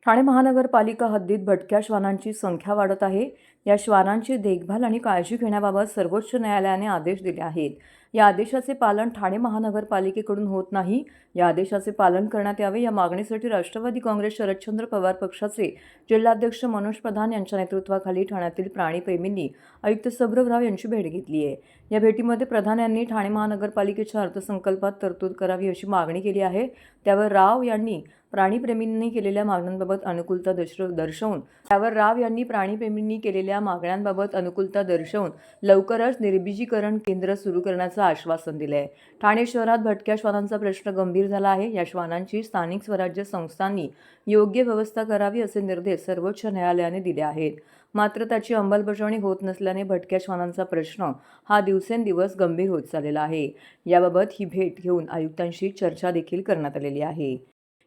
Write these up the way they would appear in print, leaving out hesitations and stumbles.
ठाणे महानगरपालिका हद्दीत भटक्या श्वानांची संख्या वाढत आहे. या श्वानांची देखभाल आणि काळजी घेण्याबाबत सर्वोच्च न्यायालयाने आदेश दिले आहेत. या आदेशाचे पालन ठाणे महानगरपालिकेकडून होत नाही. या आदेशाचे पालन करण्यात यावे या मागणीसाठी राष्ट्रवादी काँग्रेस शरदचंद्र पवार पक्षाचे जिल्हाध्यक्ष मनोज प्रधान यांच्या नेतृत्वाखाली ठाण्यातील प्राणीप्रेमींनी आयुक्त सौरभ राव यांची भेट घेतली आहे. या भेटीमध्ये प्रधान यांनी ठाणे महानगरपालिकेच्या अर्थसंकल्पात तरतूद करावी अशी मागणी केली आहे. त्यावर राव यांनी प्राणीप्रेमींनी केलेल्या मागण्यांबाबत अनुकूलता दर्शवून लवकरच निर्बीजीकरण केंद्र सुरू करण्याचं आश्वासन दिलं आहे. ठाणे शहरात भटक्या श्वानांचा प्रश्न गंभीर झाला आहे. या श्वानांची स्थानिक स्वराज्य संस्थांनी योग्य व्यवस्था करावी असे निर्देश सर्वोच्च न्यायालयाने दिले आहेत. मात्र त्याची अंमलबजावणी होत नसल्याने भटक्या श्वानांचा प्रश्न हा दिवसेंदिवस गंभीर होत चाललेला आहे. याबाबत ही भेट घेऊन आयुक्तांशी चर्चा देखील करण्यात आलेली आहे.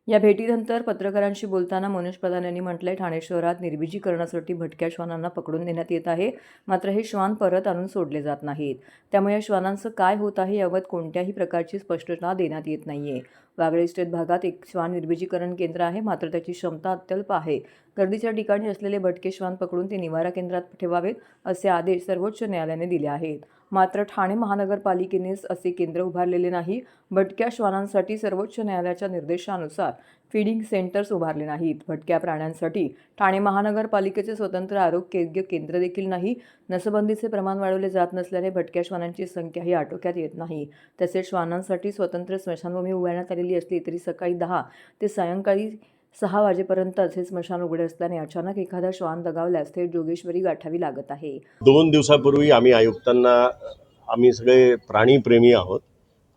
या भेटीनंतर पत्रकारांशी बोलताना मनोज प्रधान यांनी म्हटलंय, ठाणे शहरात निर्बीजीकरणासाठी भटक्या श्वानांना पकडून नेण्यात येत आहे. मात्र हे श्वान परत आणून सोडले जात नाहीत. त्यामुळे या श्वानांचं काय होत आहे याबाबत कोणत्याही प्रकारची स्पष्टता देण्यात येत नाहीये. वागळे इस्टेट भागात एक श्वान निर्बीजीकरण केंद्र आहे, मात्र त्याची क्षमता अत्यल्प आहे. गर्दीच्या ठिकाणी असलेले भटके श्वान पकडून ते निवारा केंद्रात ठेवावेत असे आदेश सर्वोच्च न्यायालयाने दिले आहेत. मात्र ठाणे महानगरपालिकेनेच असे केंद्र उभारलेले नाही. भटक्या श्वानांसाठी सर्वोच्च न्यायालयाच्या निर्देशानुसार फीडिंग सेंटर्स उभारले नाहीत. भटक्या प्राण्यांसाठी ठाणे महानगरपालिकेचे स्वतंत्र आरोग्य केंद्र देखील नाही. नसबंदीचे प्रमाण वाढवले जात नसल्याने भटक्या श्वानांची संख्याही आटोक्यात येत नाही. तसेच श्वानांसाठी स्वतंत्र स्मशानभूमी उभारण्यात आलेली असली तरी सकाळी 10 ते सायंकाळी 6 वाजेपर्यंतच हे स्मशान उघडे असल्याने अचानक एखादा श्वान दगावल्यास थेट जोगेश्वरी गाठावी लागत आहे. 2 दिवसापूर्वी आम्ही सगळे प्राणीप्रेमी आहोत.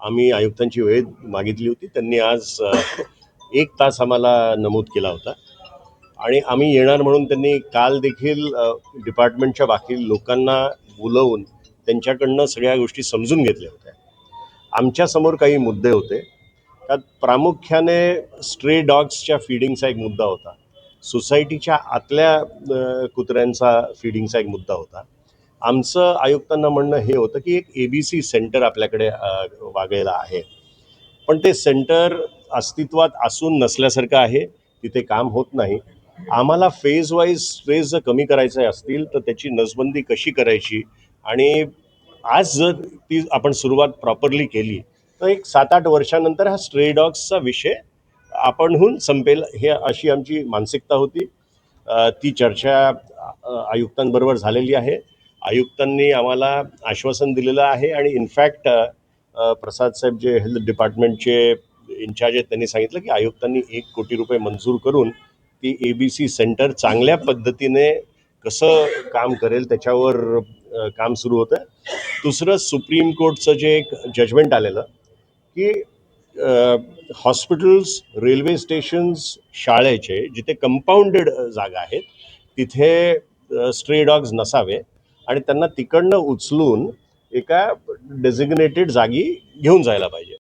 आम्ही आयुक्तांची वेळ मागितली होती. त्यांनी आज 1 तास आम्हाला नमूद केला होता आणि आम्ही येणार म्हणून त्यांनी काल देखील डिपार्टमेंटच्या बाकी लोकांना बोलवून त्यांच्याकडनं सगळ्या गोष्टी समजून घेतल्या होत्या. आमच्यासमोर काही मुद्दे होते. त्यात प्रामुख्याने स्ट्रे डॉग्सच्या फीडिंगचा एक मुद्दा होता. सोसायटीच्या आतल्या कुत्र्यांचा फीडिंगचा एक मुद्दा होता. आमचं आयुक्तांना म्हणणं हे होतं की एक ABC सेंटर आपल्याकडे वागळेला आहे, पण ते सेंटर अस्तित्वात असून नसल्यासारखं आहे. तिथे काम होत नाही. आम्हाला फेज वाईज स्ट्रेस जर कमी करायचे असतील तर त्याची नसबंदी कशी करायची आणि आज जर ती आपण सुरुवात प्रॉपरली केली तर एक 7-8 वर्षानंतर हा स्ट्रे डॉग्सचा विषय आपणहून संपेल, हे अशी आमची मानसिकता होती. ती चर्चा आयुक्तांबरोबर झालेली आहे. आयुक्तांनी आम्हाला आश्वासन दिलेलं आहे आणि इनफॅक्ट प्रसाद साहेब जे हेल्थ डिपार्टमेंटचे इन्चार्ज आहेत त्यांनी सांगितलं की आयुक्तांनी 1 कोटी रुपये मंजूर करून ती ABC सेंटर चांगल्या पद्धतीने कसं काम करेल त्याच्यावर काम सुरू होतं. दुसरं, सुप्रीम कोर्टचं जे एक जजमेंट आलेलं की हॉस्पिटल्स, रेल्वे स्टेशन्स, शाळेचे जिथे कंपाऊंडेड जागा आहेत तिथे स्ट्रे डॉग्स नसावे आणि त्यांना तिकडनं उचलून एका डेझिग्नेटेड जागी घेऊन जायला पाहिजे.